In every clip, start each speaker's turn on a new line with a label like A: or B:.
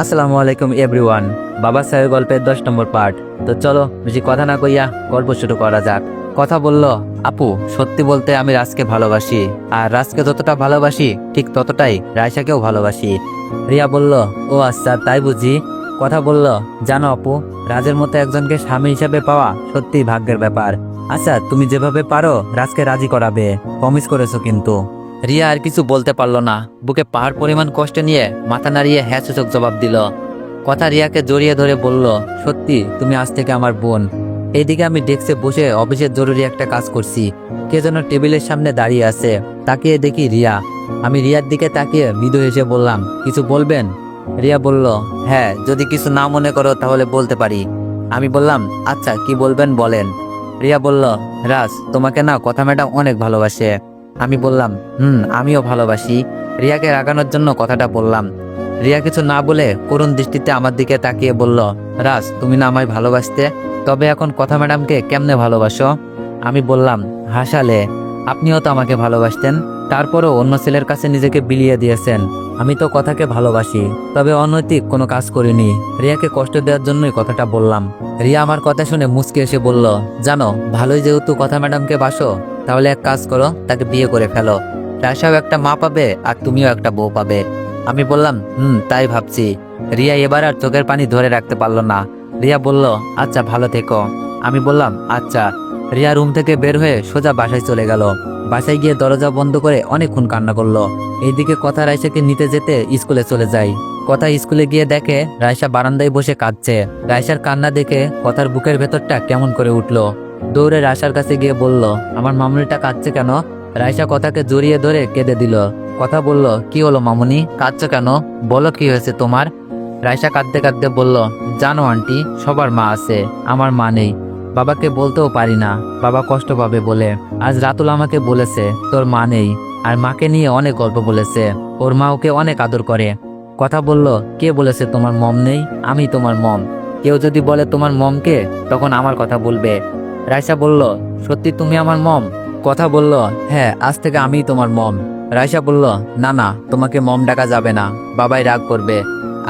A: আসসালামু আলাইকুম এভরিওয়ান। বাবা সাহেব গল্পের 10 নম্বর পার্ট। তো চলো বেশি কথা না কইয়া গল্প শুরু করা যাক। কথা বলল, আপু সত্যি বলতে আমি রাজকে ভালোবাসি, আর রাজকে যতটা ভালোবাসি ঠিক ততটাই রায়সাকেও ভালোবাসি। রিয়া বলল, ও আচ্ছা তাই বুঝি। কথা বলল, জানো আপু, রাজের মতো একজনকে স্বামী হিসেবে পাওয়া সত্যি ভাগ্যের ব্যাপার। আচ্ছা তুমি যেভাবে পারো রাজকে রাজি করাবে, প্রমিস করেছো কিন্তু। রিয়া আর কিছু বলতে পারলো না, বুকে পাহাড় পরিমাণ কষ্ট নিয়ে মাথা নাড়িয়ে হ্যাঁ সূচক জবাব দিল। কথা রিয়াকে জড়িয়ে ধরে বলল, সত্যি তুমি আজ থেকে আমার বোন। এইদিকে আমি ডেস্কে বসে অফিসের জরুরি একটা কাজ করছি, কে যেন টেবিলের সামনে দাঁড়িয়ে আছে। তাকিয়ে দেখি রিয়া। আমি রিয়ার দিকে তাকিয়ে মৃদু হেসে বললাম, কিছু বলবেন? রিয়া বলল, হ্যাঁ যদি কিছু না মনে করো তাহলে বলতে পারি। আমি বললাম, আচ্ছা কি বলবেন বলেন। রিয়া বলল, রাজ তোমাকে না কথা ম্যাডাম অনেক ভালোবাসে। আমি বললাম, আমিও ভালোবাসি। রিয়াকে রাগানোর জন্য কথাটা বললাম। রিয়া কিছু না বলে করুণ দৃষ্টিতে আমার দিকে তাকিয়ে বলল, রাজ তুমি না আমায় ভালোবাসতে, তবে এখন কথা ম্যাডামকে কেমনে ভালোবাসো? আমি বললাম, হাসালে, আপনিও তো আমাকে ভালোবাসতেন, তারপরও অন্য ছেলের কাছে নিজেকে বিলিয়ে দিয়েছেন। আমি তো কথাকে ভালোবাসি, তবে অনৈতিক কোনো কাজ করিনি। রিয়াকে কষ্ট দেওয়ার জন্যই কথাটা বললাম। রিয়া আমার কথা শুনে মুচকে এসে বলল, জানো ভালোই যেহেতু কথা ম্যাডামকে বাসো, তাহলে এক কাজ করো, তাকে বিয়ে করে ফেলো। রাশাও একটা মা পাবে আর তুমিও একটা বউ পাবে। আমি বললাম, তাই ভাবছি। রিয়া এবার আর চোখের পানি ধরে রাখতে পারলো না। রিয়া বলল, আচ্ছা ভালো থেকো। আমি বললাম, আচ্ছা। রিয়া রুম থেকে বের হয়ে সোজা বাসায় চলে গেল। বাসায় গিয়ে দরজা বন্ধ করে অনেকক্ষণ কান্না করলো। এইদিকে কথা রাইসাকে নিতে যেতে স্কুলে চলে যায়। কথা স্কুলে গিয়ে দেখে রাইসা বারান্দায় বসে কাঁদছে। রাইসার কান্না দেখে কথার বুকের ভেতরটা কেমন করে উঠলো। দৌড়ে রাইসার কাছে গিয়ে বলল, আমার মামুনিটা কাঁদছে কেন? রাইসা কথাকে জড়িয়ে ধরে কেঁদে দিল। কথা বলল, কি হলো মামুনি, কাঁদছো কেন? বলো কি হয়েছে তোমার? রাইসা কাঁদতে কাঁদতে বলল, জানো আন্টি, সবার মা আছে, আমার মা নেই। বাবাকে বলতেও পারি না, বাবা কষ্ট পাবে বলে। আজ রাতুল আমাকে বলেছে তোর মা নেই, আর মাকে নিয়ে অনেক গল্প বলেছে। ওর মা ওকে অনেক আদর করে। কথা বলল, কে বলেছে তোমার মম নেই? আমি তোমার মম। কেউ যদি বলে তোমার মমকে, তখন আমার কথা বলবে। রাইসা বলল, সত্যি তুমি আমার মম? কথা বলল, হ্যাঁ আজ থেকে আমিই তোমার মম। রাইসা বলল, না না, তোমাকে মম ডাকা যাবে না, বাবাই রাগ করবে।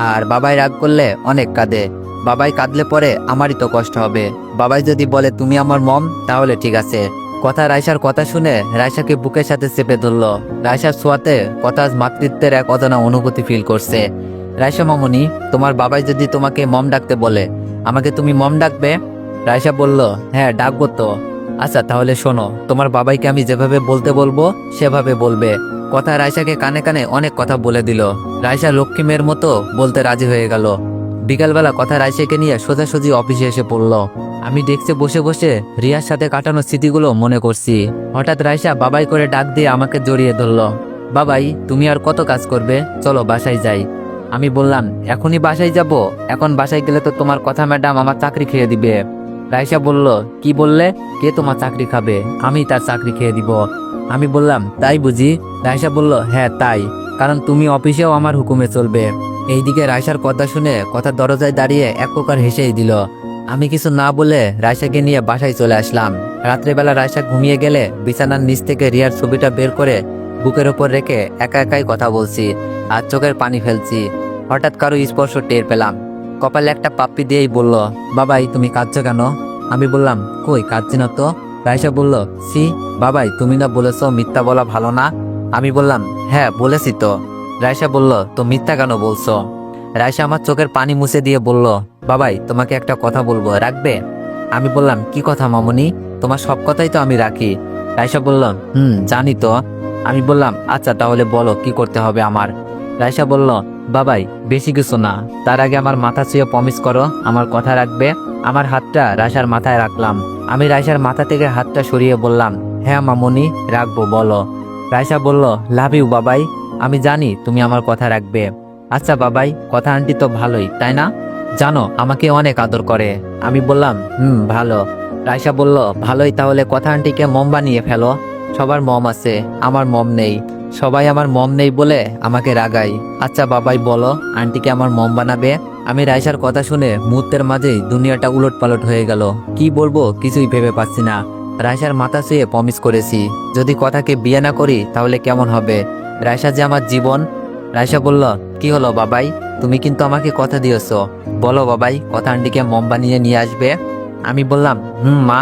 A: আর বাবাই রাগ করলে অনেক কাঁদে, বাবাই কাঁদলে পরে আমারই তো কষ্ট হবে। বাবাই যদি বলে তুমি আমার মম, তাহলে ঠিক আছে। কথা রাইসার কথা শুনে রাইসাকে বুকের সাথে চেপে ধরলো। রাইসার ছোঁয়াতে কথা আজ মাতৃত্বের এক অজানা অনুভূতি ফিল করছে। রাইসা মামুনি, তোমার বাবাই যদি তোমাকে মম ডাকতে বলে, আমাকে তুমি মম ডাকবে? রাইসা বলল, হ্যাঁ ডাকবো তো। আচ্ছা তাহলে শোনো, তোমার বাবাইকে আমি যেভাবে বলতে বলবো সেভাবে বলবে। কথা রাইসাকে কানে কানে অনেক কথা বলে দিল। রাইসা লক্ষ্মী মেয়ের মতো বলতে রাজি হয়ে গেল। বিকালবেলা কথা রাইসাকে নিয়ে সোজাসুজি অফিসে এসে পড়ল। আমি ডেস্কে বসে বসে রিয়ার সাথে কাটানো স্মৃতিগুলো মনে করছি। হঠাৎ রাইসা বাবাই করে ডাক দিয়ে আমাকে জড়িয়ে ধরল। বাবাই তুমি আর কত কাজ করবে, চলো বাসায় যাই। আমি বললাম, এখনই বাসায় যাব? এখন বাসায় গেলে তো তোমার কথা ম্যাডাম আমার চাকরি খেয়ে দিবে। রাইসা বলল, কি বললে? কে তোমার চাকরি খাবে? আমি তার চাকরি খেয়ে দিব। আমি বললাম, তাই বুঝি? রাইসা বলল, হ্যাঁ তাই, কারণ তুমি অফিসেও আমার হুকুমে চলবে। এইদিকে রাইসার কথা শুনে কথা দরজায় দাঁড়িয়ে এক প্রকার হেসেই দিল। আমি কিছু না বলে রাইসাকে নিয়ে বাসায় চলে আসলাম। রাত্রেবেলা রাইসা ঘুমিয়ে গেলে বিছানার নিচ থেকে রিয়ার ছবিটা বের করে বুকের ওপর রেখে একা একাই কথা বলছি আর চোখের পানি ফেলছি। হঠাৎ কারো স্পর্শ টের পেলাম। কপালে একটা পাপ্পি দিয়েই বলল, বাবাই তুমি কাঁদছো কেন? আমি বললাম, কই কাঁদছি না তো। রাইসা বলল, সি বাবাই, তুমি না বলেছো মিথ্যা বলা ভালো না? আমি বললাম, হ্যাঁ বলেছি তো। রাইসা বলল, তো মিথ্যা কেন বলছো? রাইসা আমার চোখের পানি মুছে দিয়ে বলল, বাবাই তোমাকে একটা কথা বলবো, রাখবে? আমি বললাম, কি কথা মামুনি? তোমার সব কথাই তো আমি রাখি। রাইসা বলল, জানি তো। আমি বললাম, আচ্ছা তাহলে বলো কি করতে হবে আমার। রাইসা বলল, বাবাই বেশি কিছু না, তার আগে আমার মাথা ছুঁয়ে প্রমিস করো আমার কথা রাখবে। আমার হাতটা রাইসার মাথায় রাখলাম। আমি রাইসার মাথা থেকে হাতটা সরিয়ে বললাম, হ্যাঁ মামুনি রাখবো, বলো। রাইসা বলল, লাভ ইউ বাবাই, আমি জানি তুমি আমার কথা রাখবে। আচ্ছা বাবাই, কথা আন্টি তো ভালোই তাই না? জানো আমাকে অনেক আদর করে। আমি বললাম, ভালো। রাইসা বলল, ভালোই, তাহলে কথা আন্টিকে মম বানিয়ে ফেলো। সবার মম আছে, আমার মম নেই। সবাই আমার মম নেই বলে আমাকে রাগাই। আচ্ছা বাবাই বলো, আন্টিকে আমার মম বানাবে? আমি রাইসার কথা শুনে মুহূর্তের মাঝেই দুনিয়াটা উলট পালট হয়ে গেল। কি বলবো কিছুই ভেবে পাচ্ছি না। রাইসার মাথা ছুঁয়ে প্রমিস করেছি, যদি কথাকে বিয়ে না করি তাহলে কেমন হবে। রাইসা যে আমার জীবন। রাইসা বলল, কি হলো বাবাই, তুমি কিন্তু আমাকে কথা দিয়েছো। বলো বাবাই, কথা আন্টিকে মম বানিয়ে নিয়ে আসবে। আমি বললাম, মা,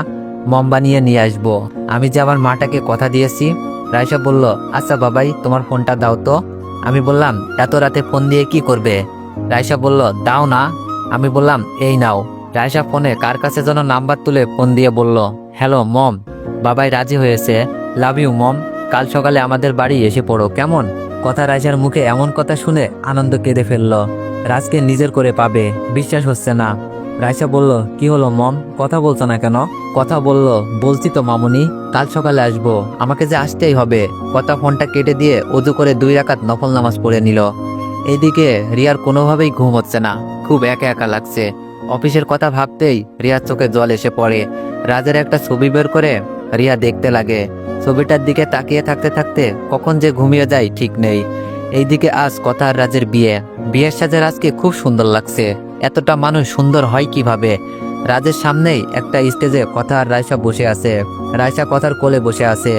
A: মম বানিয়ে নিয়ে আসবো। আমি যে আমার মাটাকে কথা দিয়েছি। রাইসা বলল, আচ্ছা বাবাই, তোমার ফোনটা দাও তো। আমি বললাম, এত রাতে ফোন দিয়ে কি করবে? রাইসা বলল, দাও না। আমি বললাম, এই নাও। রাইসা ফোনে কার কাছে যেন নাম্বার তুলে ফোন দিয়ে বলল, হ্যালো মম। বাবাই রাজি হয়েছে। Love you mom. কাল সকালে আমাদের বাড়ি এসে পড়ো, কেমন? কথা রাইসার মুখে এমন কথা শুনে আনন্দ কেঁদে ফেলল। রাজকে নিজের করে পাবে, বিশ্বাস হচ্ছে না। রাইসা বলল, কি হলো মম, কথা বলছো না কেন? কথা বলল, বলছি তো মামুনি, কাল সকালে আসবো, আমাকে যে আসতেই হবে। কথা ফোনটা কেটে দিয়ে অজু করে 2 রাকাত নফল নামাজ পড়ে নিল। এইদিকে রিয়ার কোনোভাবেই ঘুম হচ্ছে না, খুব একা একা লাগছে। অফিসের কথা ভাবতেই রিয়ার চোখে জল এসে পড়ে। রাজের একটা ছবি বের করে রিয়া দেখতে লাগে। ছবিটার দিকে তাকিয়ে থাকতে থাকতে কখন যে ঘুমিয়ে যায় ঠিক নেই। এইদিকে আজ কথা আর রাজের বিয়ে। বিয়ের সাজে রাজকে খুব সুন্দর লাগছে। এতটা মানুষ সুন্দর হয় কিভাবে? রাজের সামনেই একটা স্টেজে কথা আর রাইসা বসে আছে। রাইসা কথার কোলে বসে আছে।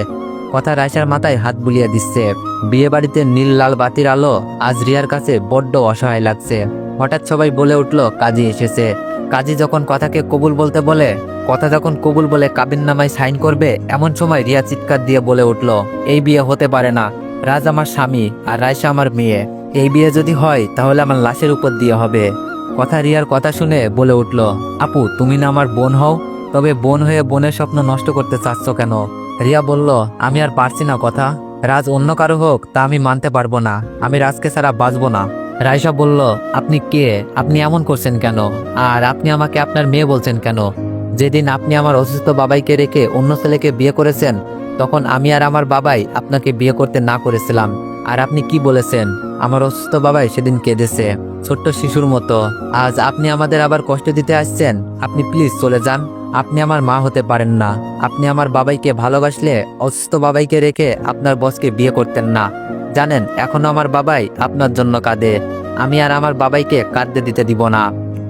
A: কথা রাইসার মাথায় হাত বুলিয়ে দিচ্ছে। বিয়ে বাড়িতে নীল লাল বাতির আলো আজ রিয়ার কাছে বড্ড অসহায় লাগছে। হঠাৎ সবাই বলে উঠল, কাজী এসেছে। কাজী যখন কথাকে কবুল বলতে বলে, কথা যখন কবুল বলে কাবিননামায় সাইন করবে, এমন সময় রিয়া চিৎকার দিয়ে বলে উঠল, এই বিয়ে হতে পারে না। রাজ আমার স্বামী আর রাইসা আমার মেয়ে। এই বিয়ে যদি হয় তাহলে আমার লাশের উপর দিয়ে হবে। কথা রিয়ার কথা শুনে বলে উঠল, আপু তুমি না আমার বোন হও, তবে বোন হয়ে বোনের স্বপ্ন নষ্ট করতে চাচ্ছ কেন? রিয়া বলল, আমি আর পারছি না কথা। রাজ অন্য কারো হোক তা আমি মানতে পারবো না। আমি রাজকে ছাড়া বাঁচবো না। রাইসা বলল, আপনি কে? আপনি এমন করছেন কেন? আর আপনি আমাকে আপনার মেয়ে বলছেন কেন? যেদিন আপনি আমার অসুস্থ বাবাইকে রেখে অন্য ছেলেকে বিয়ে করেছেন, তখন আমি আর আমার বাবাই আপনাকে বিয়ে করতে না করেছিলাম। আর আপনি কি বলেছেন? আমার অসুস্থ বাবাই সেদিন কেঁদেছে ছোট্ট শিশুর মতো। আজ আপনি আমাদের আবার কষ্ট দিতে আসছেন? আপনি প্লিজ চলে যান। আপনি আমার মা হতে পারেন না। আপনি আমার বাবাইকে ভালোবাসলে অসুস্থ বাবাইকে রেখে আপনার বসকে বিয়ে করতেন না। জানেন, এখনো আমার বাবাই আপনার জন্য কাঁদে। আমি আর আমার বাবাইকে কাঁদতে দিতে দিব না।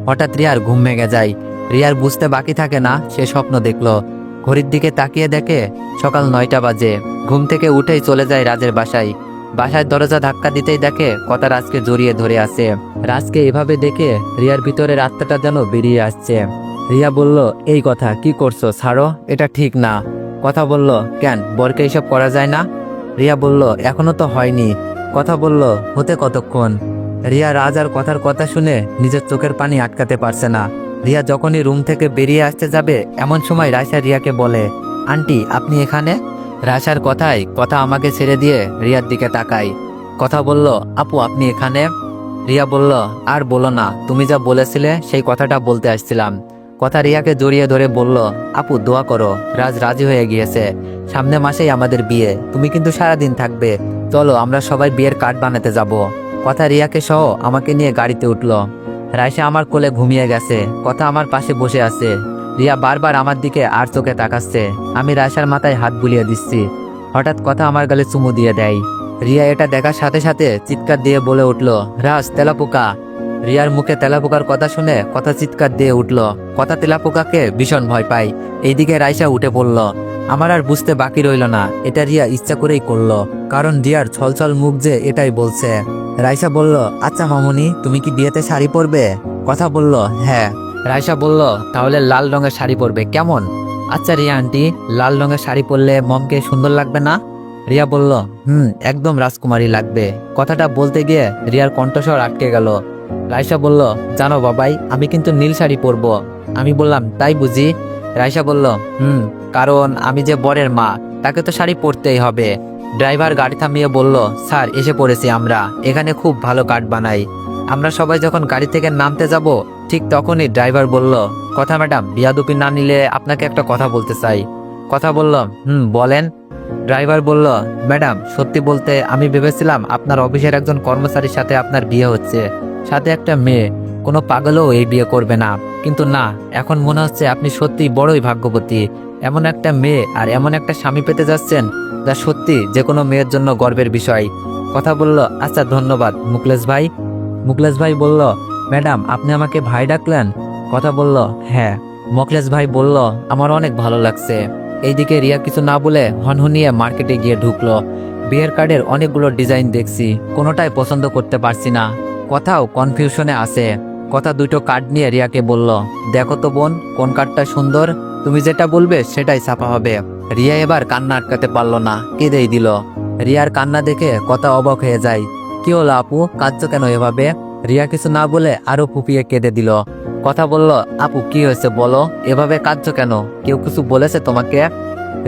A: হঠাৎ রিয়ার ঘুম ভেঙে যায়। রিয়ার বুঝতে বাকি থাকে না সে স্বপ্ন দেখলো। ঘড়ির দিকে তাকিয়ে দেখে সকাল 9টা বাজে। ঘুম থেকে উঠেই চলে যায় রাজের বাসায়। বাসায় দরজা ধাক্কা দিতেই দেখে কথা রাজকে জড়িয়ে ধরে আছে। রাজকে এভাবে দেখে রিয়ার ভিতরের আত্মাটা যেন বেরিয়ে আসছে। রিয়া বলল, এই কথা কি করছো, ছাড়ো, এটা ঠিক না। কথা বলল, কেন, বরকে এইসব করা যায় না? রিয়া বলল, এখনো তো হয়নি। কথা বলল, হতে কতক্ষণ? রিয়া রাজ আর কথার কথা শুনে নিজের চোখের পানি আটকাতে পারছে না। রিয়া যখনই রুম থেকে বেরিয়ে আসতে যাবে, এমন সময় রাইসা রিয়াকে বলে, আন্টি আপনি এখানে? রাইসার কথায় কথা আমাকে ছেড়ে দিয়ে রিয়ার দিকে তাকাই। কথা বলল, আপু আপনি এখানে? রিয়া বলল, আর বলো না, তুমি যা বলেছিলে সেই কথাটা বলতে আসছিলাম। কথা রিয়াকে জড়িয়ে ধরে বলল, আপু দোয়া করো, রাজ রাজি হয়ে গিয়েছে। সামনে মাসেই আমাদের বিয়ে, তুমি কিন্তু সারাদিন থাকবে। চলো আমরা সবাই বিয়ের কার্ড বানাতে যাব। কথা রিয়াকে সহ আমাকে নিয়ে গাড়িতে উঠল। রাইসা আমার কোলে ঘুমিয়ে গেছে। কথা আমার পাশে বসে আছে। রিয়া বারবার আমার দিকে আর চোখে তাকাচ্ছে। আমি রাইসার মাথায় হাত বুলিয়ে দিচ্ছি। হঠাৎ কথা আমার গালে চুমু দিয়ে দেয়। রিয়া এটা দেখার সাথে সাথে চিৎকার দিয়ে বলে উঠল, রাজ তেলাপোকা। রিয়ার মুখে তেলাপোকার কথা শুনে কথা চিৎকার দিয়ে উঠল। কথা তেলাপোকাকে ভীষণ ভয় পায়। এইদিকে রাইসা উঠে পড়ল। আমার আর বুঝতে বাকি রইল না এটা রিয়া ইচ্ছা করেই করলো, কারণ রিয়ার ছলছল মুখ যে এটাই বলছে। রাইসা বলল, আচ্ছা মামুনি, তুমি কি বিয়েতে শাড়ি পরবে? কথা বলল, হ্যাঁ। রাইসা বলল, তাহলে লাল রঙের শাড়ি পরবে, কেমন? আচ্ছা রিয়া আন্টি, লাল রঙের শাড়ি পরলে মমকে সুন্দর লাগবে না? রিয়া বলল, একদম রাজকুমারী লাগবে। কথাটা বলতে গিয়ে রিয়ার কণ্ঠস্বর আটকে গেল। রাইসা বলল, জানো বাবাই, আমি কিন্তু নীল শাড়ি পরবো। আমি বললাম, তাই বুঝি? রাইসা বলল, কারণ আমি যে বরের মা, তাকে তো শাড়ি পরতেই হবে। ড্রাইভার গাড়ি থামিয়ে বলল, স্যার এসে পড়েছি আমরা, এখানে খুব ভালো কাঠ বানাই। আমরা সবাই যখন গাড়ি থেকে নামতে যাব, ঠিক তখনই ড্রাইভার বলল, কথা ম্যাডাম, বিয়াদুপি না নিলে আপনাকে একটা কথা বলতে চাই। কথা বলল, বলেন। ড্রাইভার বলল, ম্যাডাম সত্যি বলতে আমি ভেবেছিলাম আপনার অফিসের একজন কর্মচারীর সাথে আপনার বিয়ে হচ্ছে, সাথে একটা মেয়ে। কোনো পাগলও এই বিয়ে করবে না, কিন্তু না, এখন মনে হচ্ছে আপনি সত্যিই বড়ই ভাগ্যবতী। এমন একটা মেয়ে আর এমন একটা স্বামী পেতে যাচ্ছেন, যা সত্যি যে কোনো মেয়ের জন্য গর্বের বিষয়। কথা বলল, আচ্ছা ধন্যবাদ মুকলেশ ভাই। মুকলেশ ভাই বলল, ম্যাডাম আপনি আমাকে ভাই ডাকলেন? কথা বলল, হ্যাঁ। মুকলেশ ভাই বলল, আমার অনেক ভালো লাগছে। এইদিকে রিয়া কিছু না বলে হনহনিয়ে মার্কেটে গিয়ে ঢুকলো। বিয়ের কার্ডের অনেকগুলো ডিজাইন দেখছি, কোনোটাই পছন্দ করতে পারছি না। কথাও কনফিউশনে আছে। কথা দুটো কার্ড নিয়ে রিয়াকে বলল, দেখো তো বোন, কোন কার্ডটা সুন্দর, তুমি যেটা বলবে সেটাই ছাপা হবে। রিয়া এবার কান্না আটকাতে পারলো না, কেঁদেই দিল। রিয়ার কান্না দেখে কথা অবাক হয়ে যায়। কি হলো আপু, কাঁদছো কেন এভাবে? রিয়া কিছু না বলে আরো ফুপিয়ে কেঁদে দিল। কথা বলল, আপু কি হয়েছে বলো, এভাবে কাঁদছো কেন, কেউ কিছু বলেছে তোমাকে?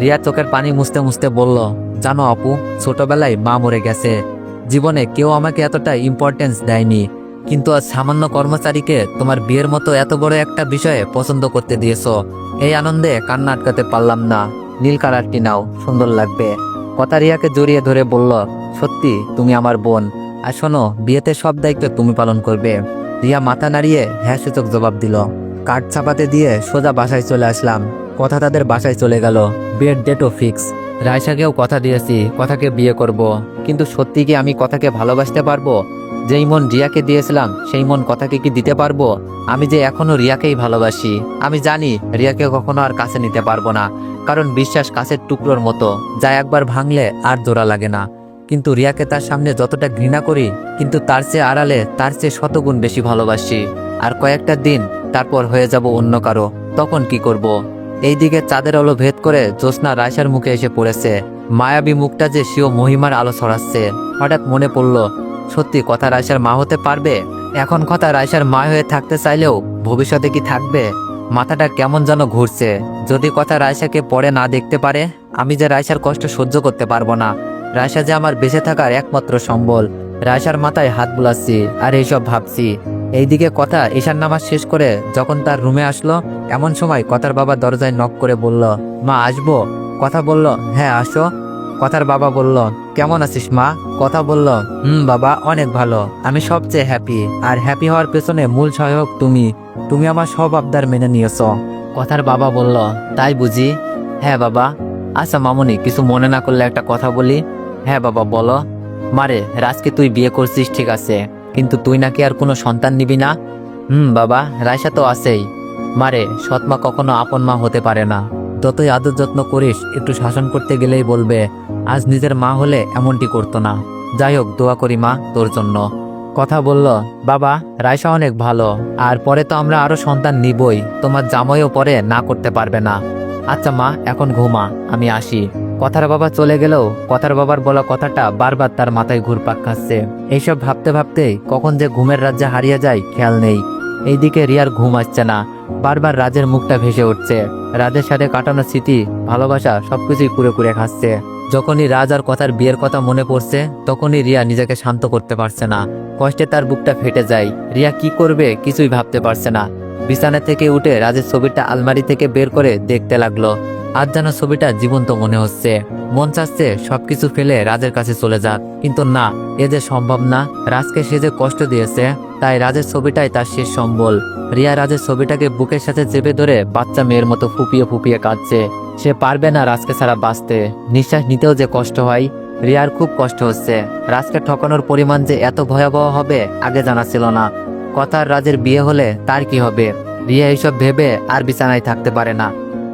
A: রিয়া চোখের পানি মুছতে মুছতে বলল, জানো আপু, ছোটবেলায় মা মরে গেছে। জীবনে কেউ আমাকে এতটা ইম্পর্টেন্স দেয়নি, কিন্তু আজ সামান্য কর্মচারীকে তোমার বিয়ের মতো এত বড় একটা বিষয়ে পছন্দ করতে দিয়েছো। এই আনন্দে কান্না আটকাতে পারলাম না। নীল কালারটি নাও, সুন্দর লাগবে। কথা রিয়াকে জড়িয়ে ধরে বলল, সত্যি তুমি আমার বোন, আর শোনো, বিয়েতে সব দায়িত্ব তুমি পালন করবে। রিয়া মাথা নাড়িয়ে হ্যাঁ সূচক জবাব দিল। কার্ড ছাপাতে দিয়ে সোজা বাসায় চলে আসলাম। কথা তাদের বাসায় চলে গেল। বিয়ের ডেটও ফিক্স। রায়সাকেও কথা দিয়েছি কথাকে বিয়ে করব, কিন্তু সত্যি কি আমি কথাকে ভালোবাসতে পারবো? যেই মন রিয়াকে দিয়েছিলাম সেই মন কথাকে কি দিতে পারবো? আমি যে এখনো রিয়াকেই ভালোবাসি। আমি জানি রিয়াকে কখনো আর কাছে নিতে পারবো না, কারণ বিশ্বাস কাছের টুকরোর মতো, যা একবার ভাঙলে আর জোড়া লাগে না। কিন্তু রিয়াকে তার সামনে যতটা ঘৃণা করি, কিন্তু তার চেয়ে আড়ালে তার চেয়ে শতগুণ বেশি ভালোবাসি। আর কয়েকটা দিন তারপর হয়ে যাব অন্য কারো, তখন কি করব? এইদিকে চাঁদের আলো ভেদ করে জ্যোৎস্না রায়সার মুখে এসে পড়েছে। মায়াবী মুখটা যে সেও মহিমার আলো ছড়াচ্ছে। হঠাৎ মনে পড়ল, সত্যি কথা রায়সার মা হতে পারবে? এখন কথা রায়সার মা হয়ে থাকতে চাইলেও ভবিষ্যতে কি থাকবে? মাথাটা কেমন যেন ঘুরছে। যদি কথা রায়সাকে পরে না দেখতে পারে, আমি যে রায়সার কষ্ট সহ্য করতে পারবো না। রায়সা যে আমার বেঁচে থাকার একমাত্র সম্বল। রায়সার মাথায় হাত বুলাচ্ছি আর এইসব ভাবছি। এইদিকে কথা ঈশান নামাজ শেষ করে যখন তার রুমে আসলো, এমন সময় কথার বাবা দরজায় নক করে বলল, মা আসবো? কথা বলল, হ্যাঁ আসো। কথার বাবা বলল, কেমন আছিস মা? কথা বলল, বাবা অনেক ভালো, আমি সবচেয়ে হ্যাপি। আর হ্যাপি হওয়ার পেছনে মূল সহায়ক তুমি। তুমি আমার সব আবদার মেনে নিয়েছ। কথার বাবা বলল, তাই বুঝি? হ্যাঁ বাবা। আচ্ছা মামুনি, কিছু মনে না করলে একটা কথা বলি? হ্যাঁ বাবা বলো। মারে, রাজকে তুই বিয়ে করছিস ঠিক আছে, কিন্তু তুই নাকি আর কোনো সন্তান নিবি না? বাবা, রায়সা তো আছেই। মারে, সৎমা কখনো আপন মা হতে পারে না। যতই আদর যত্ন করিস, একটু শাসন করতে গেলেই বলবে আজ নিজের মা হলে এমনটি করতো না। যাই হোক, দোয়া করি মা তোর জন্য। কথা বলল, বাবা রায়সা অনেক ভালো, আর পরে তো আমরা আরো সন্তান নিবই, তোমার জামাইও পরে না করতে পারবে না। আচ্ছা মা, এখন ঘুমা, আমি আসি। কথার বাবা চলে গেলেও কথার বাবার বলা কথাটা বারবার তার মাথায় ঘুরপাক খাচ্ছে। এইসব ভাবতে ভাবতেই কখন যে ঘুমের রাজ্যে হারিয়ে যায় খেয়াল নেই। এইদিকে রিয়ার ঘুম আসছে না, বারবার রাজের মুখটা ভেসে উঠছে। রাজের সাথে কাটানো স্মৃতি, ভালোবাসা সবকিছুই কুড়ে কুড়ে খাচ্ছে। যখনই রাজ আর কথার বিয়ের কথা মনে পড়ছে, তখনই রিয়া নিজেকে শান্ত করতে পারছে না। কষ্টে তার বুকটা ফেটে যায়। রিয়া কি করবে কিছুই ভাবতে পারছে না। বিছানা থেকে উঠে রাজের ছবিটা আলমারি থেকে বের করে দেখতে লাগলো। আজ যেন ছবিটা জীবন্ত মনে হচ্ছে। মন চাচ্ছে সবকিছু ফেলে রাজের কাছে চলে যাক, কিন্তু না, এ যে সম্ভব না। রাজকে সে যে কষ্ট দিয়েছে, তাই রাজের ছবিটাই তার শেষ সম্বল। রিয়া রাজের ছবিটাকে বুকের সাথে চেপে ধরে বাচ্চা মেয়ের মতো ফুপিয়ে ফুপিয়ে কাঁদছে। সে পারবে না রাজকে ছাড়া বাঁচতে। নিঃশ্বাস নিতেও যে কষ্ট হয়। রিয়ার খুব কষ্ট হচ্ছে। রাজকে ঠকানোর পরিমাণ যে এত ভয়াবহ হবে আগে জানা ছিল না। কথার রাজের বিয়ে হলে তার কি হবে? রিয়া এইসব ভেবে আর বিছানায় থাকতে পারে না।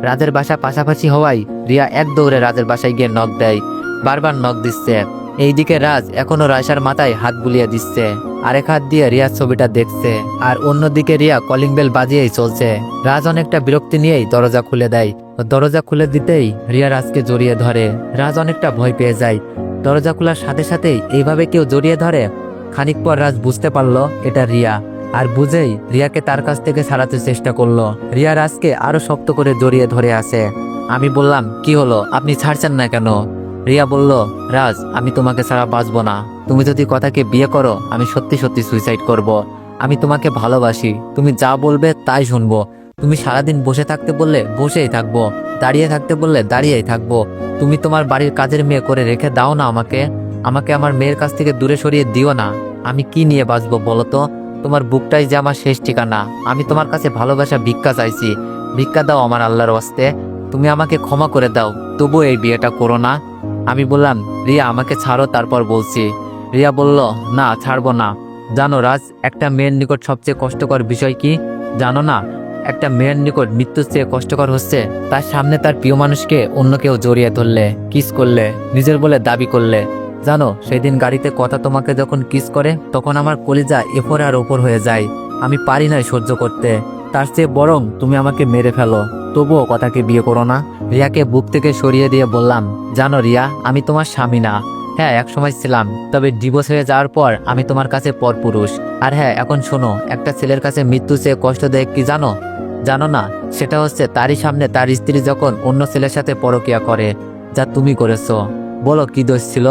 A: রাজের বাসা পাশাপাশি হওয়ায় রিয়া এক দৌড়ে রাজের বাসায় গিয়ে নক দেয়। বারবার নক দিচ্ছে। এইদিকে রাজ এখনো রায়সার মাথায় হাত বুলিয়ে দিচ্ছে, আরেক হাত দিয়ে রিয়ার ছবিটা দেখছে, আর অন্যদিকে রিয়া কলিং বেল বাজিয়েই চলছে। রাজ অনেকটা বিরক্তি নিয়েই দরজা খুলে দেয়। দরজা খুলে দিতেই রিয়া রাজকে জড়িয়ে ধরে। রাজ অনেকটা ভয় পেয়ে যায়। দরজা খোলার সাথে সাথেই এইভাবে কেউ জড়িয়ে ধরে। খানিক পর রাজ বুঝতে পারলো এটা রিয়া, আর বুঝেই রিয়াকে তার কাছ থেকে ছাড়াতে চেষ্টা করলো। রিয়া রাজকে আরো শক্ত করে জড়িয়ে ধরে আছে। আমি বললাম, কি হলো, আপনি ছাড়ছেন না কেন? রিয়া বলল, রাজ আমি তোমাকে ছাড়া বাঁচবো না। তুমি যদি কথাকে বিয়ে করো, আমি সত্যি সত্যি সুইসাইড করব। আমি তোমাকে ভালোবাসি। তুমি যা বলবে তাই শুনবো। তুমি সারাদিন বসে থাকতে বললে বসেই থাকবো, দাঁড়িয়ে থাকতে বললে দাঁড়িয়েই থাকবো। তুমি তোমার বাড়ির কাজের মেয়ে করে রেখে দাও না আমাকে। আমাকে আমার মেয়ের কাছ থেকে দূরে সরিয়ে দিও না। আমি কি নিয়ে বাঁচবো বলো তো? তোমার বুকটাই যে আমার শেষ ঠিকানা। আমি তোমার কাছে ভালোবাসা ভিক্ষা চাইছি। ভিক্ষা দাও আমার আল্লাহর ওয়াস্তে। তুমি আমাকে ক্ষমা করে দাও, তবু এই বিয়েটা করো না। আমি বললাম, রিয়া আমাকে ছাড়ো, তারপর বলছি। রিয়া বলল, না ছাড়বো না। জানো রাজ, একটা মেয়ের নিকট সবচেয়ে কষ্টকর বিষয় কি জানো না? একটা মেয়ের নিকট মৃত্যুর চেয়ে কষ্টকর হচ্ছে তার সামনে তার প্রিয় মানুষকে অন্য কেউ জড়িয়ে ধরলে, কিস করলে, নিজের বলে দাবি করলে। জানো সেদিন গাড়িতে কথা তোমাকে যখন কিস করে তখন আমার কলিজা এপর আর ওপর হয়ে যায়। আমি পারি না সহ্য করতে। তার চেয়ে বরং তুমি আমাকে মেরে ফেলো, তবুও কথাকে বিয়ে করো না। রিয়াকে বুক থেকে সরিয়ে দিয়ে বললাম, জানো রিয়া, আমি তোমার স্বামী না। হ্যাঁ, একসময় ছিলাম, তবে ডিভোর্স হয়ে যাওয়ার পর আমি তোমার কাছে পরপুরুষ। আর হ্যাঁ, এখন শোনো, একটা ছেলের কাছে মৃত্যু চেয়ে কষ্ট দেয় কি জানো? জানো না? সেটা হচ্ছে তারই সামনে তার স্ত্রী যখন অন্য ছেলের সাথে পরকিয়া করে, যা তুমি করেছো। বলো কি দোষ ছিল?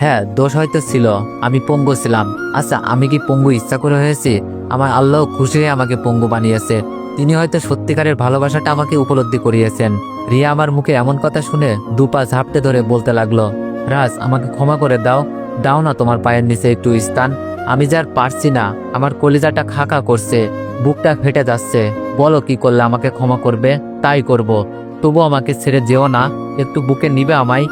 A: হ্যাঁ, দোষ হয়তো ছিল, আমি পঙ্গু ছিলাম। আচ্ছা, আমি কি পঙ্গু ইচ্ছা করে হয়েছি? আমার আল্লাহ খুশি হয়ে আমাকে পঙ্গু বানিয়েছে। তিনি হয়তো সত্যিকারের ভালোবাসাটা আমাকে উপলব্ধি করিয়েছেন। রিয়া আমার মুখে এমন কথা শুনে দুপা ঝাপটে ধরে বলতে লাগলো, রাজ, আমাকে ক্ষমা করে দাও, দাও না তোমার পায়ের নিচে একটু স্থান। আমি যার পারছি না, আমার কলিজাটা খাকা করছে, বুকটা ফেটে যাচ্ছে। বলো কি করলে আমাকে ক্ষমা করবে? তাই করব, তবু আমাকে ছেড়ে যেও না, একটু বুকে নিবে আমায়।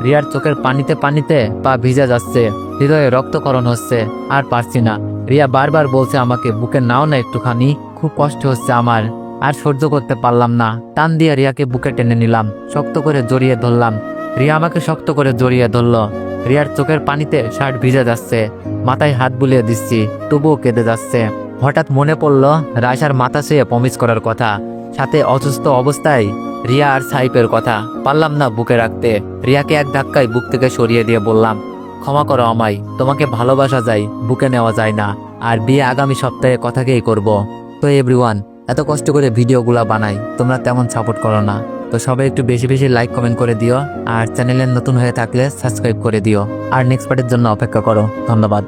A: রিয়ার চোখের পানিতে পানিতে পা ভিজে যাচ্ছে, হৃদয়ে রক্তকরণ হচ্ছে, আর পারছি না। রিয়া বারবার বলছে আমাকে বুকে নাও না একটুখানি, খুব কষ্ট হচ্ছে আমার, আর সহ্য করতে পারলাম না। টান দিয়ে রিয়াকে বুকে টেনে নিলাম, শক্ত করে জড়িয়ে ধরলাম। রিয়া আমাকে শক্ত করে জড়িয়ে ধরলো। রিয়ার চোখের পানিতে শার্ট ভিজে যাচ্ছে, মাথায় হাত বুলিয়ে দিচ্ছি, তবুও কেঁদে যাচ্ছে। হঠাৎ মনে পড়লো রায়সার মাথা ছুঁয়ে প্রমিস করার কথা, সাথে অসুস্থ অবস্থায় রিয়া আর সাইফের কথা। পারলাম না বুকে রাখতে। রিয়াকে এক ধাক্কায় বুক থেকে সরিয়ে দিয়ে বললাম, ক্ষমা করো আমায়, তোমাকে ভালোবাসা যায়, বুকে নেওয়া যায় না। আর বিয়ে আগামী সপ্তাহে কথাকেই করব। তো এভরিওয়ান, এত কষ্ট করে ভিডিওগুলো বানাই, তোমরা তেমন সাপোর্ট করো না। তো সবাই একটু বেশি বেশি লাইক কমেন্ট করে দিও, আর চ্যানেলে নতুন হয়ে থাকলে সাবস্ক্রাইব করে দিও। আর নেক্সট পার্টের জন্য অপেক্ষা করো। ধন্যবাদ।